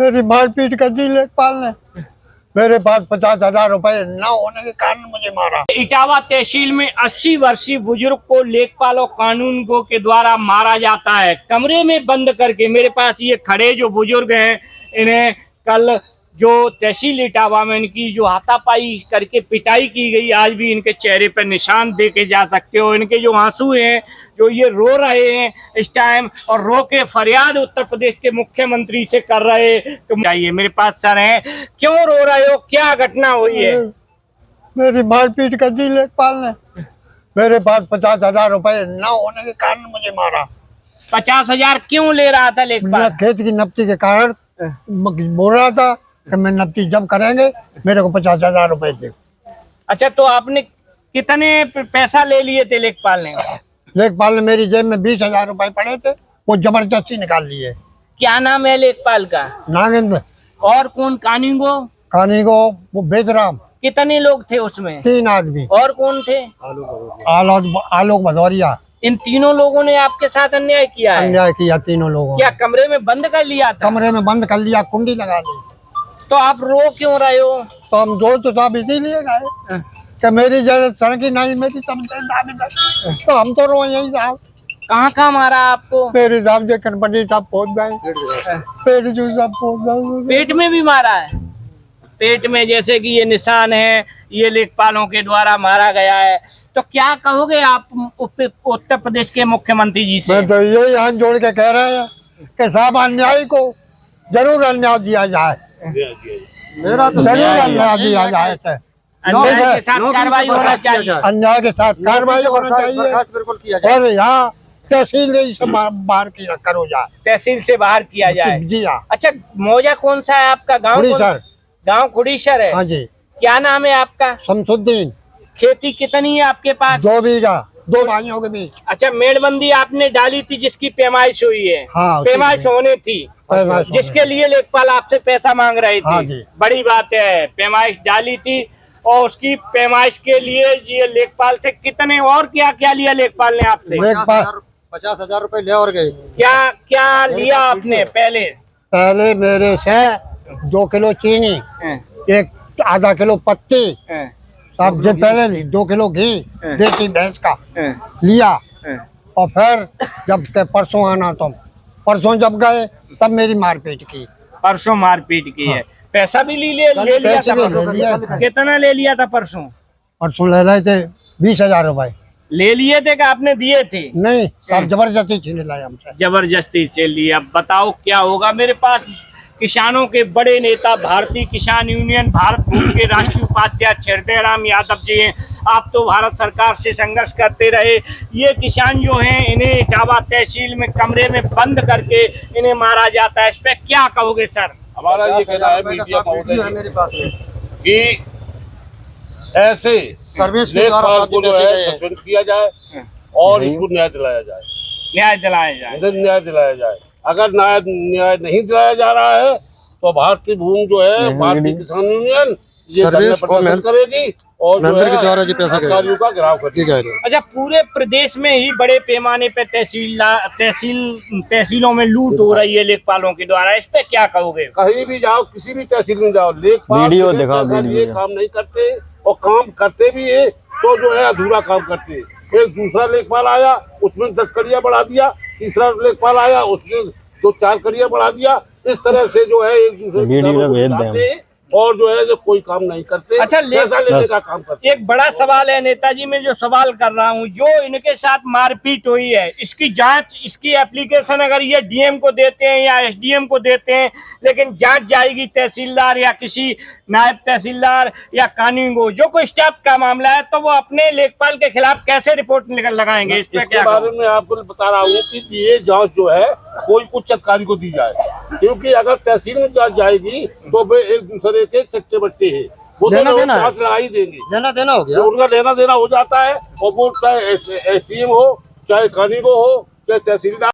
मेरी मारपीट कर दी लेखपाल ने। मेरे पास 50,000 रुपए न होने के कारण मुझे मारा। इटावा तहसील में 80 वर्षीय बुजुर्ग को लेखपाल और कानूनगो के द्वारा मारा जाता है, कमरे में बंद करके। मेरे पास ये खड़े जो बुजुर्ग हैं, इन्हें कल जो तहसील इटावा में इनकी जो हाथापाई करके पिटाई की गई, आज भी इनके चेहरे पर निशान देखे जा सकते हो। इनके जो आंसू हैं, जो ये रो रहे हैं इस टाइम, और रो के फरियाद उत्तर प्रदेश के मुख्यमंत्री से कर रहे। तो चाहिए, मेरे पास सर हैं, क्यों रो रहे हो, क्या घटना हुई है? मेरी मारपीट कर दी लेखपाल ने। मेरे पास 50,000 रुपए न होने के कारण मुझे मारा। 50,000 क्यों ले रहा था लेखपाल? खेत की नब्ती के कारण बोल रहा था कि मैं नब्ती जब करेंगे मेरे को 50,000 रुपए दे। अच्छा, तो आपने कितने पैसा ले लिए थे लेखपाल ने? लेखपाल ने मेरी जेब में 20,000 रुपए पड़े थे, वो जबरदस्ती निकाल लिए। क्या नाम है लेखपाल का? नागेंद्र। और कौन? कानूनगो? कानूनगो वो बेदराम। कितने लोग थे उसमें? 3 आदमी। और कौन थे? आलोक भदौरिया। इन तीनों लोगों ने आपके साथ अन्याय किया है? अन्याय किया तीनों लोगों। क्या कमरे में बंद कर लिया था? कमरे में बंद कर लिया, कुंडी लगा ली। तो आप रो क्यों रहे हो? तो हम दो तो साहब इसीलिए गए कि मेरी जगह सड़की नहीं, मेरी तो हम तो रो यही साहब। कहाँ कहाँ मारा आपको? मेरे साहब जो कनपटी साहब पहुंच गए, पेट जो साहब पहुंच गए। पेट में भी मारा है? पेट में जैसे कि ये निशान है, ये लेखपालों के द्वारा मारा गया है। तो क्या कहोगे आप उत्तर प्रदेश के मुख्यमंत्री जी से? मैं तो यही हाथ जोड़ के कह रहे हैं कि साहब अन्याय को जरूर अन्याय दिया जाए। मेरा तो जरूर अन्याय दिया जाए। अन्याय के साथ कार्रवाई होना चाहिए। अन्याय के साथ कार्रवाई होना चाहिए। और यहाँ तहसील से बाहर किया करो जाए। तहसील से बाहर किया जाए। जी हाँ। अच्छा, मौजा कौन सा है आपका? गाँव गाँव खुड़ीसर है। हाँ जी। क्या नाम है आपका? शमसुद्दीन। खेती कितनी है आपके पास? 2 बीघा, 2 भाइयों के बीच। अच्छा, मेड़बंदी आपने डाली थी जिसकी पैमाइश हुई है? हाँ, पैमाइश होने थी, जिसके लिए लेखपाल आपसे पैसा मांग रहे थे। हाँ जी। बड़ी बात है, पैमाइश डाली थी और उसकी पैमाइश के लिए ये लेखपाल से कितने और क्या क्या लिया लेखपाल ने आपसे? 50,000 रुपए ले और गए। क्या क्या लिया आपने? पहले मेरे से 2 किलो चीनी, 1 आधा किलो पत्ती, सब जो पहले 2 किलो घी देसी भैंस का लिया। और फिर जब परसों आना, तो परसों जब गए तब मेरी मारपीट की। परसों मारपीट की है। पैसा भी ले लिया था? कितना ले लिया था परसों? परसों ले रहे थे 20,000 रुपए। ले लिए थे कि आपने दिए थे? नहीं, सब जबरदस्ती छीन लाया हमसे। जबरदस्ती से लिया। बताओ क्या होगा। मेरे पास किसानों के बड़े नेता, भारतीय किसान यूनियन भारत भूमि के राष्ट्रीय उपाध्यक्ष हृदय राम यादव जी हैं। आप तो भारत सरकार से संघर्ष करते रहे। ये किसान जो हैं, इन्हें इटावा तहसील में कमरे में बंद करके इन्हें मारा जाता है, इस पे क्या कहोगे सर? हमारा ये कहना है मीडिया महोदय कि ऐसे सर्विस लेखपाल को जो है सस्पेंड किया जाए और इसको न्याय दिलाया जाए। न्याय दिलाया जाए। न्याय दिलाया जाए। अगर न्याय नहीं दिलाया जा रहा है तो भारतीय भूमि जो है, भारतीय किसान यूनियन ये प्रदर्शन करेगी और जो है अधिकारियों का घेराव करती जाएगी। अच्छा, पूरे प्रदेश में ही बड़े पैमाने पे तहसीलों में लूट हो रही है लेखपालों के द्वारा, इस पे क्या कहोगे? कहीं भी जाओ, किसी भी तहसील में जाओ, लेखपाल ये काम नहीं करते, और काम करते भी है तो जो है अधूरा काम करते हैं। एक दूसरा लेखपाल आया, उसमें 10 कड़ियाँ बढ़ा दिया, तीसरा लेखपाल आया, उसने 2-4 कड़ियाँ बढ़ा दिया। इस तरह से जो है एक दूसरे और जो है जो कोई काम नहीं करते। अच्छा, पैसा लेने का काम करते। एक बड़ा सवाल है नेताजी, मैं जो सवाल कर रहा हूँ, जो इनके साथ मारपीट हुई है, इसकी जांच, इसकी एप्लीकेशन अगर ये डीएम को देते हैं या एसडीएम को देते हैं, लेकिन जांच जाएगी तहसीलदार या किसी नायब तहसीलदार या कानूनी को, जो कोई स्टाफ का मामला है, तो वो अपने लेखपाल के खिलाफ कैसे रिपोर्ट लगाएंगे? इस पे बारे में आपको बता रहा हूँ कि ये जाँच जो है कोई उच्च अधिकारी को दी जाए, क्योंकि अगर तहसील में जांच जाएगी तो वे एक दूसरे के चट्टे बट्टे हैं, वो तो जांच लगा ही देंगे। लेना देना हो गया, तो उनका लेना देना हो जाता है, और वो चाहे एसडीएम हो, चाहे कानूनी हो, चाहे तहसीलदार।